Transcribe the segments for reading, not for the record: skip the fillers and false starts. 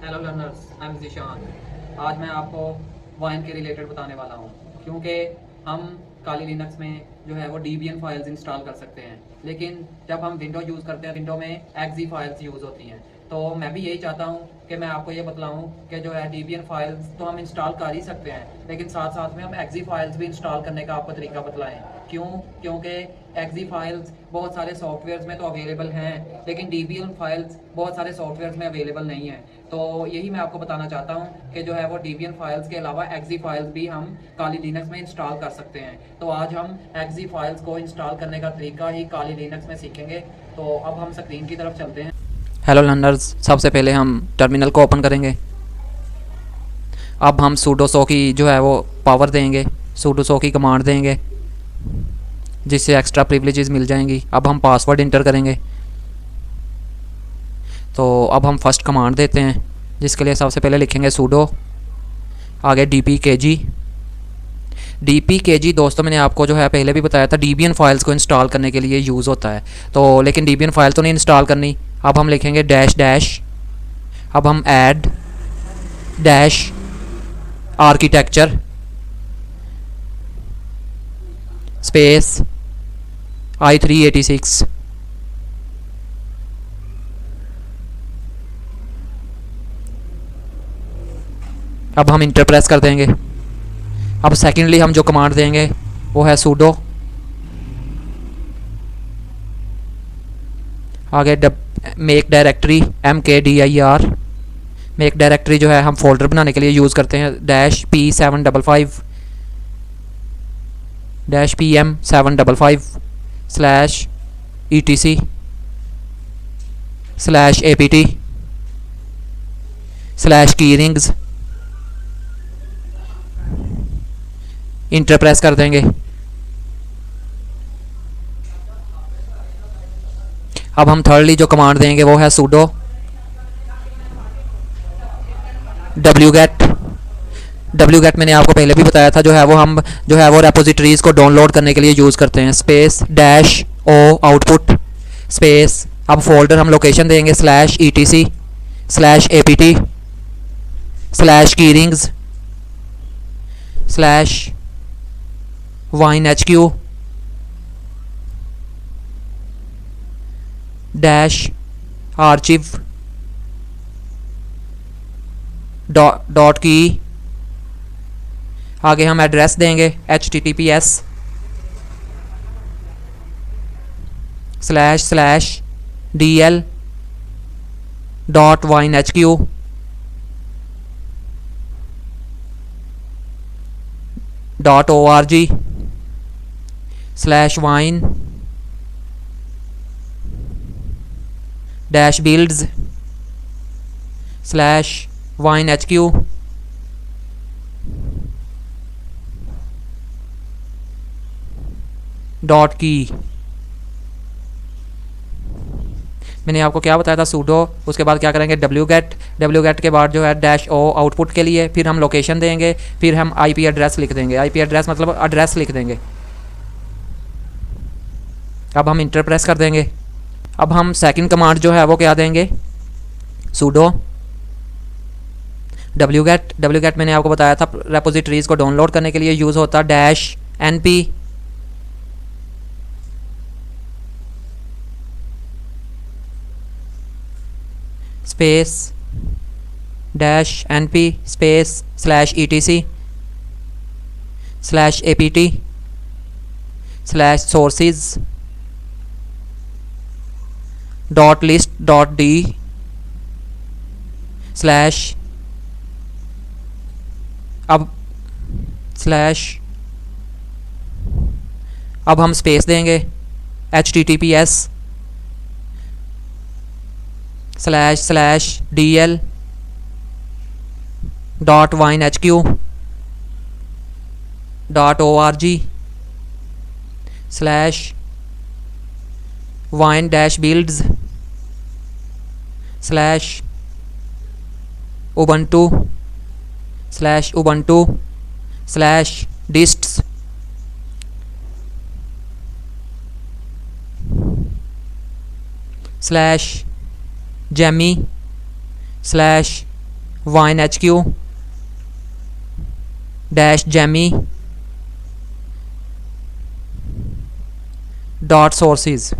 Hello learners, I am Zeeshan. आज मैं आपको वाइन के रिलेटेड बताने वाला हूँ, क्योंकि हम काली लिनक्स में जो है वो डीबियन फाइल्स इंस्टॉल कर सकते हैं, लेकिन जब हम विंडो यूज़ करते हैं विंडो में एक्जी फाइल्स यूज़ होती हैं। तो मैं भी यही चाहता हूँ कि मैं आपको ये बतलाऊँ कि जो है डीबियन फाइल्स तो हम इंस्टॉल कर ही सकते हैं, लेकिन साथ साथ में हम एक्जी फाइल्स भी इंस्टॉल करने का आपको तरीका बतलाएँ। क्यों? क्योंकि एक्जी फाइल्स बहुत सारे सॉफ्टवेयर्स में तो अवेलेबल हैं, लेकिन डीबियन फाइल्स बहुत सारे सॉफ्टवेयर्स में अवेलेबल नहीं है। तो यही मैं आपको बताना चाहता हूँ कि जो है वो डीबियन फाइल्स के अलावा एक्जी फाइल्स भी हम काली लिनक्स में इंस्टॉल कर सकते हैं। तो आज हम एक्जी फाइल्स को इंस्टॉल करने का तरीका ही काली लिनक्स में सीखेंगे। तो अब हम स्क्रीन की तरफ चलते हैं। हेलो लर्नर्स, सबसे पहले हम टर्मिनल को ओपन करेंगे। अब हम sudo सो की जो है वो पावर देंगे, sudo सो की कमांड देंगे जिससे एक्स्ट्रा प्रिविलेजेस मिल जाएंगी। अब हम पासवर्ड इंटर करेंगे। तो अब हम फर्स्ट कमांड देते हैं, जिसके लिए सबसे पहले लिखेंगे sudo, आगे dpkg दोस्तों मैंने आपको जो है पहले भी बताया था डीबियन फाइल्स को इंस्टॉल करने के लिए यूज़ होता है। तो लेकिन डीबियन फाइल तो नहीं इंस्टॉल करनी। अब हम लिखेंगे डैश डैश, अब हम add dash architecture space i386। अब हम इंटर प्रेस कर देंगे। अब सेकेंडली हम जो कमांड देंगे वो है sudo, आगे make directory mkdir। Make directory जो है हम फोल्डर बनाने के लिए यूज़ करते हैं, -p755 -pm755 /etc/apt/keyrings। Enter press कर देंगे। अब हम थर्डली जो कमांड देंगे वो है sudo wget मैंने आपको पहले भी बताया था, जो है वो हम जो है वो रेपोजिटरीज़ को डाउनलोड करने के लिए यूज़ करते हैं, space dash o output space. अब फोल्डर हम लोकेशन देंगे /etc/apt/keyrings/winehq डैश आर्चिव डॉट की। आगे हम एड्रेस देंगे dl.winhq/wine/builds/winehq डॉट की। मैंने आपको क्या बताया था, sudo, उसके बाद क्या करेंगे wget के बाद जो है डैश ओ आउटपुट के लिए, फिर हम लोकेशन देंगे, फिर हम आईपी एड्रेस लिख देंगे। आईपी एड्रेस मतलब एड्रेस लिख देंगे। अब हम इंटर प्रेस कर देंगे। अब हम सेकंड कमांड जो है वो क्या देंगे, sudo wget मैंने आपको बताया था रेपोजिटरीज़ को डाउनलोड करने के लिए यूज़ होता, dash np space dash np space /etc/apt/sources.list.d slash अब अब हम स्पेस देंगे dist /jammy wine H Q dash Jamie dot sources.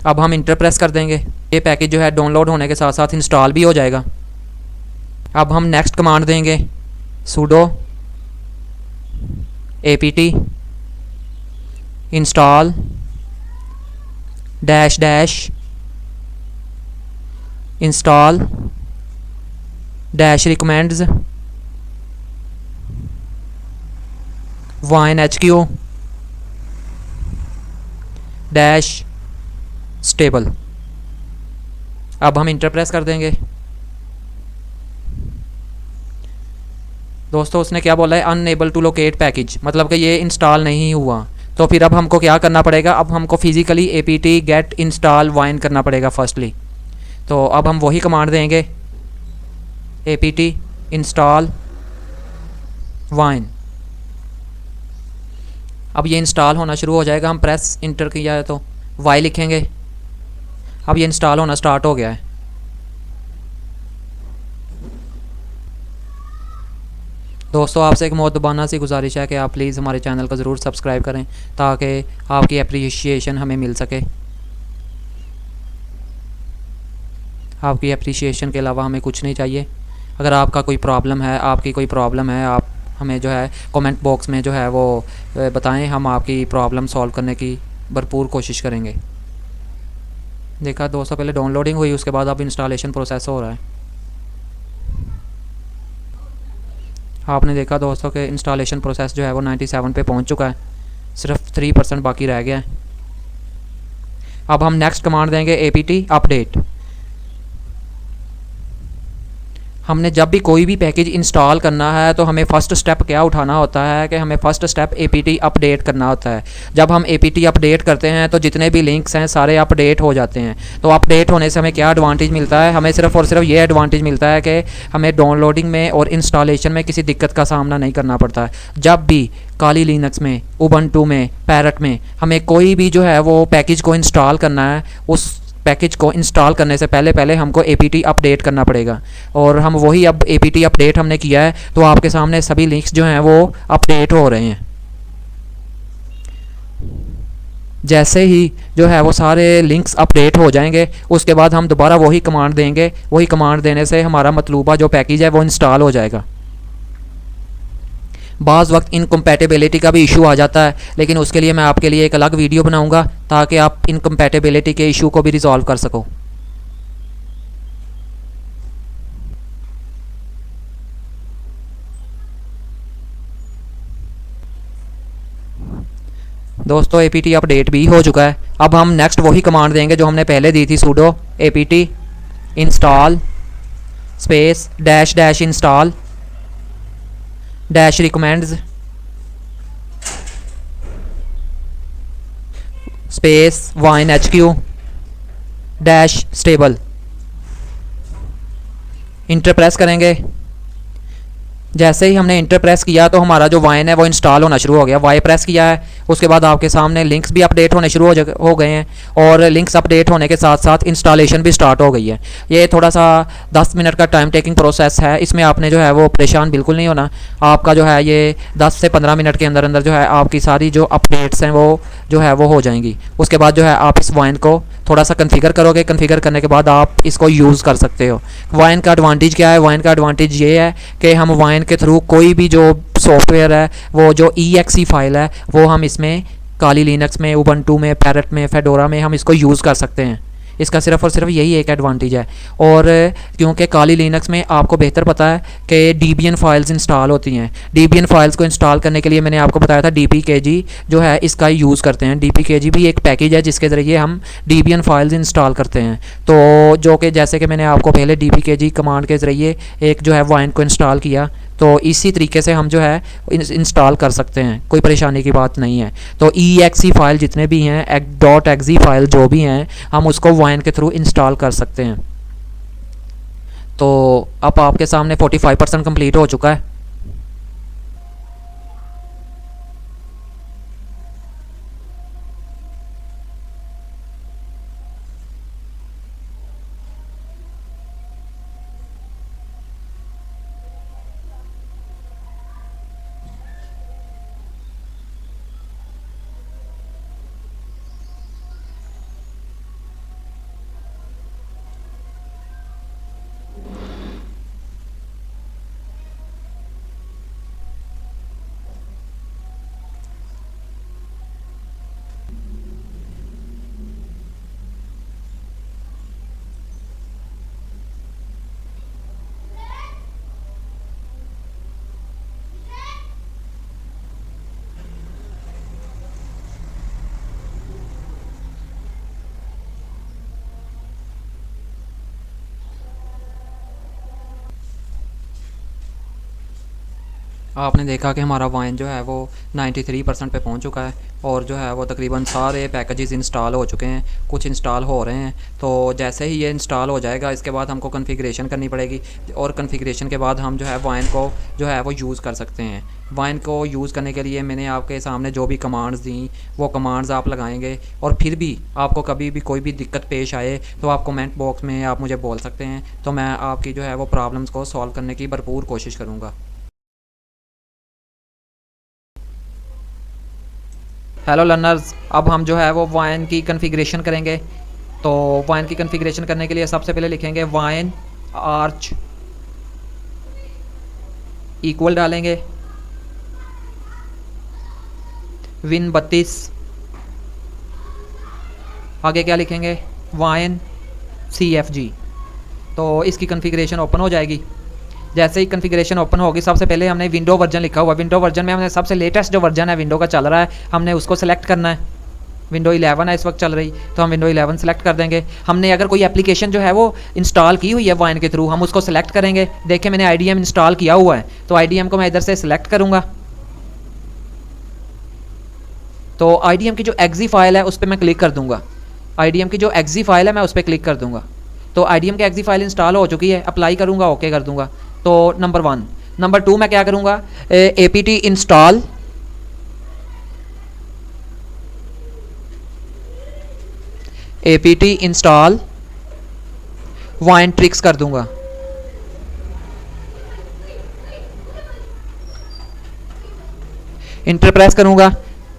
अब हम इंटर प्रेस कर देंगे। ये पैकेज जो है डाउनलोड होने के साथ साथ इंस्टॉल भी हो जाएगा। अब हम नेक्स्ट कमांड देंगे, sudo apt install dash dash install dash recommends wine H Q dash stable. अब हम इंटर प्रेस कर देंगे। दोस्तों उसने क्या बोला है, अनएबल टू लोकेट पैकेज, मतलब कि ये इंस्टॉल नहीं हुआ। तो फिर अब हमको क्या करना पड़ेगा, अब हमको physically apt get install wine करना पड़ेगा फर्स्टली। तो अब हम वही कमांड देंगे, apt इंस्टॉल वाइन। अब ये इंस्टॉल होना शुरू हो जाएगा। हम प्रेस इंटर किया है तो वाई लिखेंगे। अब ये इंस्टॉल होना स्टार्ट हो गया है। दोस्तों आपसे एक मोहब्बाना सी गुजारिश है कि आप प्लीज़ हमारे चैनल को ज़रूर सब्सक्राइब करें ताकि आपकी अप्रिशिएशन हमें मिल सके। आपकी अप्रिशिएशन के अलावा हमें कुछ नहीं चाहिए। अगर आपका कोई प्रॉब्लम है, आपकी कोई प्रॉब्लम है, आप हमें जो है कमेंट बॉक्स में जो है वो बताएं, हम आपकी प्रॉब्लम सॉल्व करने की भरपूर कोशिश करेंगे। देखा दोस्तों, पहले डाउनलोडिंग हुई, उसके बाद अब इंस्टॉलेशन प्रोसेस हो रहा है। आपने देखा दोस्तों कि इंस्टॉलेशन प्रोसेस जो है वो 97 पे पहुंच चुका है, सिर्फ 3% बाकी रह गया है। अब हम नेक्स्ट कमांड देंगे apt अपडेट। हमने जब भी कोई भी पैकेज इंस्टॉल करना है तो हमें फ़र्स्ट स्टेप क्या उठाना होता है कि हमें फ़र्स्ट स्टेप apt अपडेट करना होता है। जब हम apt अपडेट करते हैं तो जितने भी लिंक्स हैं सारे अपडेट हो जाते हैं। तो अपडेट होने से हमें क्या एडवांटेज मिलता है, हमें सिर्फ और सिर्फ ये एडवांटेज मिलता है कि हमें डाउनलोडिंग में और इंस्टॉलेशन में किसी दिक्कत का सामना नहीं करना पड़ता है। जब भी काली लिनक्स में, उबंटू में, पैरट में हमें कोई भी जो है वो पैकेज को इंस्टॉल करना है, उस पैकेज को इंस्टॉल करने से पहले हमको apt अपडेट करना पड़ेगा। और हम वही अब apt अपडेट हमने किया है तो आपके सामने सभी लिंक्स जो हैं वो अपडेट हो रहे हैं। जैसे ही जो है वो सारे लिंक्स अपडेट हो जाएंगे उसके बाद हम दोबारा वही कमांड देंगे। वही कमांड देने से हमारा मतलूबा जो पैकेज है वो इंस्टॉल हो जाएगा। बाज़ वक्त इनकम्पैटिबिलिटी का भी इशू आ जाता है, लेकिन उसके लिए मैं आपके लिए एक अलग वीडियो बनाऊंगा ताकि आप इनकम्पैटिबिलिटी के इशू को भी रिजॉल्व कर सको। दोस्तों apt अपडेट भी हो चुका है। अब हम नेक्स्ट वही कमांड देंगे जो हमने पहले दी थी, sudo apt install space dash dash install dash recommends space wine H Q dash stable. Enter press करेंगे। जैसे ही हमने इंटर प्रेस किया तो हमारा जो वाइन है वो इंस्टॉल होना शुरू हो गया। वाई प्रेस किया है, उसके बाद आपके सामने लिंक्स भी अपडेट होने शुरू हो गए हैं और लिंक्स अपडेट होने के साथ साथ इंस्टॉलेशन भी स्टार्ट हो गई है। ये थोड़ा सा 10 मिनट का टाइम टेकिंग प्रोसेस है, इसमें आपने जो है वो परेशान बिल्कुल नहीं होना। आपका जो है ये 10 से 15 मिनट के अंदर अंदर जो है आपकी सारी जो अपडेट्स हैं वो जो है वो हो जाएंगी। उसके बाद जो है आप इस वाइन को थोड़ा सा कन्फिगर करोगे। कन्फिगर करने के बाद आप इसको यूज़ कर सकते हो। वाइन का एडवांटेज क्या है, वाइन का एडवांटेज ये है कि हम वाइन के थ्रू कोई भी जो सॉफ्टवेयर है, वो जो exe फाइल है, वो हम इसमें काली लिनक्स में, उबंटू में, पैरट में, फेडोरा में हम इसको यूज़ कर सकते हैं। इसका सिर्फ और सिर्फ यही एक एडवांटेज है। और क्योंकि काली लिनक्स में आपको बेहतर पता है कि Debian फाइल्स इंस्टॉल होती हैं। Debian फाइल्स को इंस्टॉल करने के लिए मैंने आपको बताया था dpkg जो है इसका यूज़ करते हैं। dpkg भी एक पैकेज है जिसके ज़रिए हम Debian फाइल्स इंस्टॉल करते हैं। तो जो कि जैसे कि मैंने आपको पहले dpkg कमांड के ज़रिए एक जो है वाइन को इंस्टॉल किया, तो इसी तरीके से हम जो है इंस्टॉल कर सकते हैं, कोई परेशानी की बात नहीं है। तो exe फाइल जितने भी हैं, .exe फाइल जो भी हैं, हम उसको वाइन के थ्रू इंस्टॉल कर सकते हैं। तो अब आपके सामने 45% कंप्लीट हो चुका है। आपने देखा कि हमारा वाइन जो है वो 93% पे पहुंच चुका है और जो है वो तकरीबन सारे पैकेजेस इंस्टॉल हो चुके हैं, कुछ इंस्टॉल हो रहे हैं। तो जैसे ही ये इंस्टॉल हो जाएगा इसके बाद हमको कॉन्फ़िगरेशन करनी पड़ेगी और कॉन्फ़िगरेशन के बाद हम जो है वाइन को जो है वो यूज़ कर सकते हैं। वाइन को यूज़ करने के लिए मैंने आपके सामने जो भी कमांड्स दी वो कमांड्स आप लगाएंगे और फिर भी आपको कभी भी कोई भी दिक्कत पेश आए तो आप कमेंट बॉक्स में आप मुझे बोल सकते हैं, तो मैं आपकी जो है वो प्रॉब्लम्स को सॉल्व करने की भरपूर कोशिश करूँगा। हेलो लर्नर्स, अब हम जो है वो वाइन की कॉन्फ़िगरेशन करेंगे। तो वाइन की कॉन्फ़िगरेशन करने के लिए सबसे पहले लिखेंगे वाइन आर्च इक्वल डालेंगे विन 32। आगे क्या लिखेंगे वाइन CFG। तो इसकी कॉन्फ़िगरेशन ओपन हो जाएगी। जैसे ही कॉन्फ़िगरेशन ओपन होगी सबसे पहले हमने विंडो वर्जन लिखा हुआ है, विंडो वर्जन में हमने सबसे लेटेस्ट जो वर्जन है विंडो का चल रहा है हमने उसको सेलेक्ट करना है। विंडो 11 है इस वक्त चल रही, तो हम विंडो 11 सेलेक्ट कर देंगे। हमने अगर कोई एप्लीकेशन जो है वो इंस्टॉल की हुई है वाइन के थ्रू हम उसको सेलेक्ट करेंगे। देखिए मैंने IDM इंस्टॉल किया हुआ है, तो IDM को मैं इधर से सिलेक्ट करूँगा। तो IDM की जो exe फाइल है उस पर मैं क्लिक कर दूँगा। IDM की जो exe फाइल है मैं उस पर क्लिक कर दूँगा। तो IDM की exe फाइल इंस्टॉल हो चुकी है, अप्लाई करूँगा, ओके कर दूँगा। तो नंबर 1। नंबर 2 मैं क्या करूँगा apt इंस्टॉल वाइन ट्रिक्स कर दूँगा। इंटर प्रेस करूँगा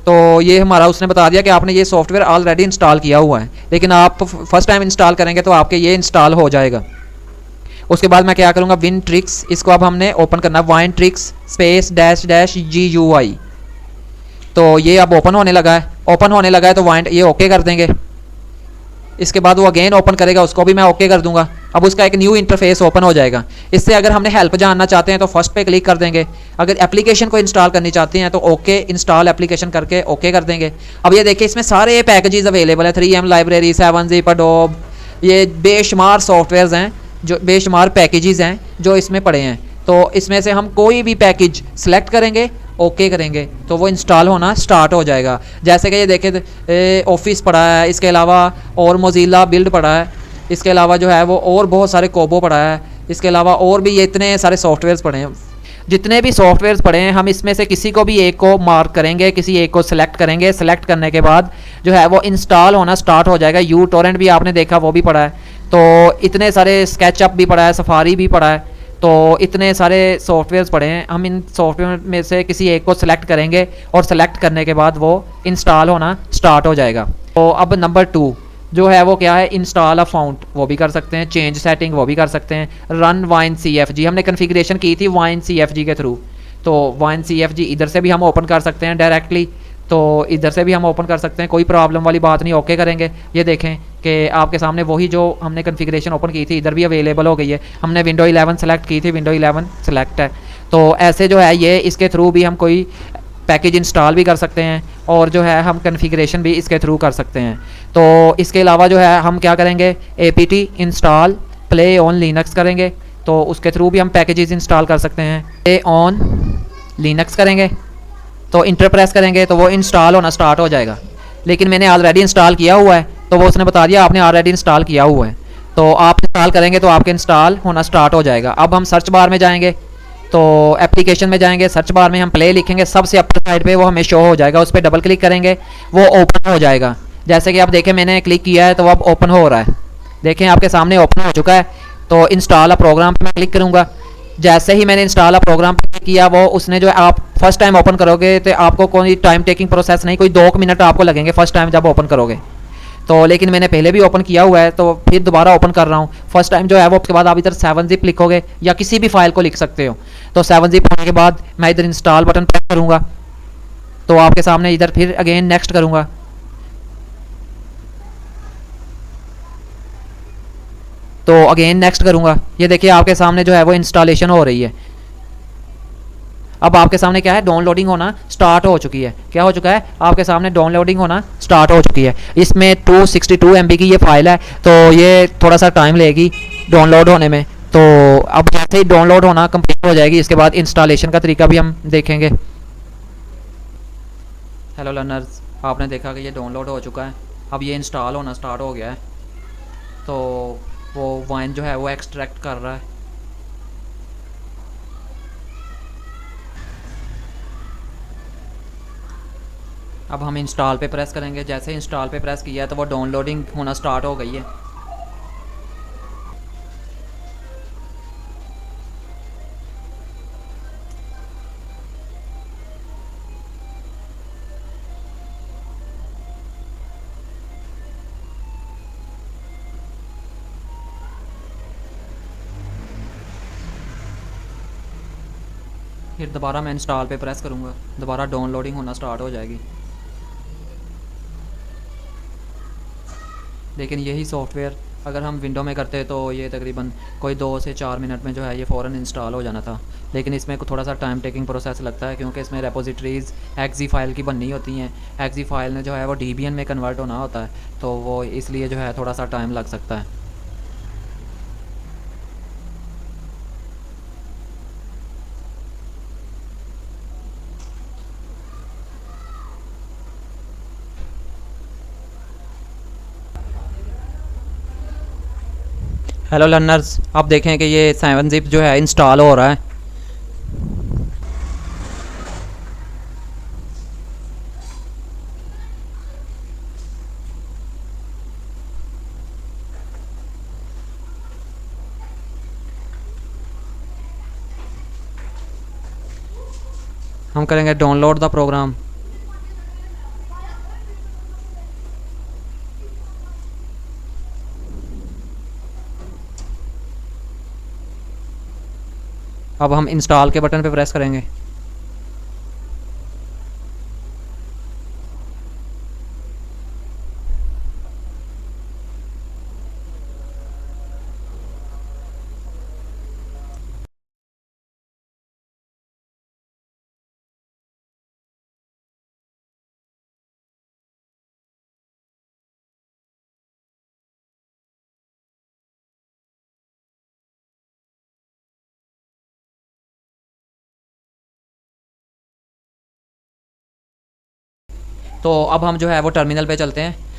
तो ये हमारा उसने बता दिया कि आपने ये सॉफ्टवेयर ऑलरेडी इंस्टॉल किया हुआ है, लेकिन आप फर्स्ट टाइम इंस्टॉल करेंगे तो आपके ये इंस्टॉल हो जाएगा। उसके बाद मैं क्या करूँगा विन ट्रिक्स, इसको अब हमने ओपन करना है वाइन ट्रिक्स स्पेस -GUI। तो ये अब ओपन होने लगा है, ओपन होने लगा है तो वाइन ये ओके कर देंगे। इसके बाद वो अगेन ओपन करेगा, उसको भी मैं ओके कर दूंगा। अब उसका एक न्यू इंटरफेस ओपन हो जाएगा। इससे अगर हमने हेल्प जानना चाहते हैं तो फर्स्ट पे क्लिक कर देंगे। अगर एप्लीकेशन को इंस्टॉल करनी चाहते हैं तो ओके इंस्टॉल एप्लीकेशन करके ओके कर देंगे। अब ये देखिए इसमें सारे पैकेजेस अवेलेबल है, 3M लाइब्रेरी, 7zip, Adobe, ये बेशुमार सॉफ्टवेयर्स हैं, जो बेशुमार पैकेजेस हैं जो इसमें पड़े हैं। तो इसमें से हम कोई भी पैकेज सेलेक्ट करेंगे, ओके करेंगे तो वो इंस्टॉल होना स्टार्ट हो जाएगा। जैसे कि ये देखें ऑफिस पड़ा है, इसके अलावा और मोज़िला बिल्ड पड़ा है, इसके अलावा जो है वो और बहुत सारे कोबो पड़ा है, इसके अलावा और भी ये इतने सारे सॉफ्टवेयर्स पड़े हैं। जितने भी सॉफ्टवेयर्स पड़े हैं हम इसमें से किसी को भी एक को मार्क करेंगे, किसी एक को सिलेक्ट करेंगे। सेलेक्ट करने के बाद जो है वो इंस्टॉल होना स्टार्ट हो जाएगा। यूटोरेंट भी आपने देखा वो भी पड़ा है, तो इतने सारे स्केचअप भी पड़ा है, सफारी भी पड़ा है, तो इतने सारे सॉफ्टवेयर्स पड़े हैं। हम इन सॉफ्टवेयर में से किसी एक को सिलेक्ट करेंगे और सेलेक्ट करने के बाद वो इंस्टॉल होना स्टार्ट हो जाएगा। तो अब नंबर 2 जो है वो क्या है इंस्टॉल अ फाउंट, वो भी कर सकते हैं, चेंज सेटिंग वो भी कर सकते हैं, रन वाइन CFG हमने कॉन्फ़िगरेशन की थी वाइन CFG के थ्रू, तो वाइन CFG इधर से भी हम ओपन कर सकते हैं डायरेक्टली, तो इधर से भी हम ओपन कर सकते हैं, कोई प्रॉब्लम वाली बात नहीं। ओके करेंगे, ये देखें कि आपके सामने वही जो हमने कॉन्फ़िगरेशन ओपन की थी इधर भी अवेलेबल हो गई है। हमने विंडो 11 सेलेक्ट की थी, विंडो 11 सेलेक्ट है। तो ऐसे जो है ये इसके थ्रू भी हम कोई पैकेज इंस्टॉल भी कर सकते हैं और जो है हम कॉन्फ़िगरेशन भी इसके थ्रू कर सकते हैं। तो इसके अलावा जो है हम क्या करेंगे apt install play on Linux करेंगे, तो उसके थ्रू भी हम पैकेजेस इंस्टॉल कर सकते हैं। प्ले ऑन लिनक्स करेंगे तो इंटर प्रेस करेंगे तो वो इंस्टॉल होना स्टार्ट हो जाएगा। लेकिन मैंने ऑलरेडी इंस्टॉल किया हुआ है तो वो उसने बता दिया आपने ऑलरेडी इंस्टॉल किया हुआ है, तो आप इंस्टॉल करेंगे तो आपके इंस्टॉल होना स्टार्ट हो जाएगा। अब हम सर्च बार में जाएंगे, तो एप्लीकेशन में जाएंगे, सर्च बार में हम प्ले लिखेंगे, सबसे अपर साइड पे वो हमें शो हो जाएगा, उस पर डबल क्लिक करेंगे वो ओपन हो जाएगा। जैसे कि आप देखें मैंने क्लिक किया है तो अब ओपन हो रहा है, देखें आपके सामने ओपन हो चुका है। तो इंस्टॉल अ प्रोग्राम पे मैं क्लिक करूँगा। जैसे ही मैंने इंस्टॉल अ प्रोग्राम पे क्लिक किया वो उसने जो है आप फर्स्ट टाइम ओपन करोगे तो आपको कोई टाइम टेकिंग प्रोसेस नहीं, कोई 2 मिनट आपको लगेंगे फर्स्ट टाइम जब ओपन करोगे। तो लेकिन मैंने पहले भी ओपन किया हुआ है तो फिर दोबारा ओपन कर रहा हूँ। फर्स्ट टाइम जो है वो, उसके बाद आप इधर 7-zip लिखोगे या किसी भी फाइल को लिख सकते हो। तो 7-zip होने के बाद मैं इधर इंस्टॉल बटन प्रेस करूँगा तो आपके सामने इधर फिर अगेन नेक्स्ट करूँगा। तो अगेन नेक्स्ट करूँगा, ये देखिए आपके सामने जो है वो इंस्टॉलेशन हो रही है। अब आपके सामने क्या है, डाउनलोडिंग होना स्टार्ट हो चुकी है। क्या हो चुका है, आपके सामने डाउनलोडिंग होना स्टार्ट हो चुकी है। इसमें 262 MB की ये फाइल है तो ये थोड़ा सा टाइम लेगी डाउनलोड होने में। तो अब जैसे ही डाउनलोड होना कंप्लीट हो जाएगी इसके बाद इंस्टॉलेशन का तरीका भी हम देखेंगे। हेलो लर्नर्स, आपने देखा कि ये डाउनलोड हो चुका है। अब ये इंस्टॉल होना स्टार्ट हो गया है। तो वो वाइन जो है वो एक्सट्रैक्ट कर रहा है। अब हम इंस्टॉल पे प्रेस करेंगे। जैसे इंस्टॉल पे प्रेस किया है तो वो डाउनलोडिंग होना स्टार्ट हो गई है। फिर दोबारा मैं इंस्टॉल पे प्रेस करूँगा, दोबारा डाउनलोडिंग होना स्टार्ट हो जाएगी। लेकिन यही सॉफ्टवेयर अगर हम विंडो में करते तो ये तकरीबन कोई 2 से 4 मिनट में जो है ये फ़ौरन इंस्टॉल हो जाना था। लेकिन इसमें थोड़ा सा टाइम टेकिंग प्रोसेस लगता है क्योंकि इसमें रेपोजिटरीज़ एक्जी फ़ाइल की बननी होती हैं। एक्जी फ़ाइल ने जो है वो डीबीएन में कन्वर्ट होना होता है तो वो इसलिए जो है थोड़ा सा टाइम लग सकता है। हेलो लर्नर्स, आप देखें कि ये 7-zip जो है इंस्टॉल हो रहा है। हम करेंगे डाउनलोड द प्रोग्राम। अब हम इंस्टॉल के बटन पे प्रेस करेंगे। तो अब हम जो है वो टर्मिनल पे चलते हैं।